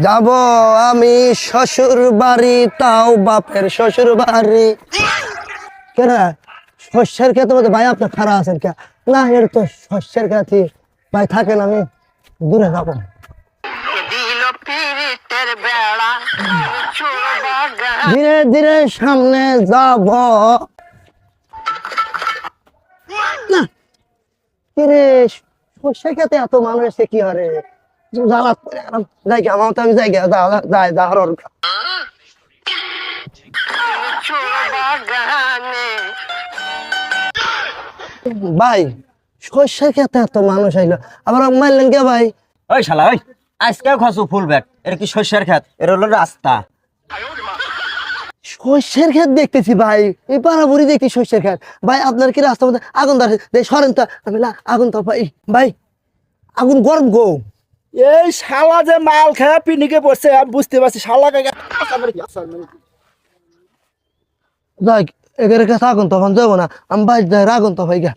যাব আমি শ্বশুর বাড়ি, তাও বাপের শ্বশুর বাড়ি। কেন শস্যের খেতে বলতে ভাই আপনি খারাপ আছেন কে? না এর তো শস্যের খেতে ভাই থাকেন, আমি দূরে যাবো। ধীরে ধীরে সামনে যাব। না কিরে শস্যের খেতে এত মানুষ এসে কি হরে জ্বালা করে গেলাম। জায়গা আমার তো আমি জায়গা যাই যাওয়ার ভাই শস্যের খেতে এত মানুষ আইলো, আবার মারলেন কে ভাই? ওই শালা ওই, আজকেও খাসু ফুল ব্যাগ। এটা কি শস্যের ক্ষেত? এটা হলো রাস্তা। শস্যের ক্ষেত দেখতেছি ভাই, এই পাড়াবুড়ি দেখছি শস্যের ক্ষেত। ভাই আপনার কি রাস্তার মধ্যে আগুন ধরে সরেন তো, আমি আগুন তো ভাই ভাই আগুন গরম গো। এই শালা যে মাল খেয়ে পিনিকে পড়ছে আমি বুঝতে পারছি শালাকে। যাই এগারে কাছে আগুন তখন যাবো না, আমি বাইর যাই আগুন তো ভাই গা।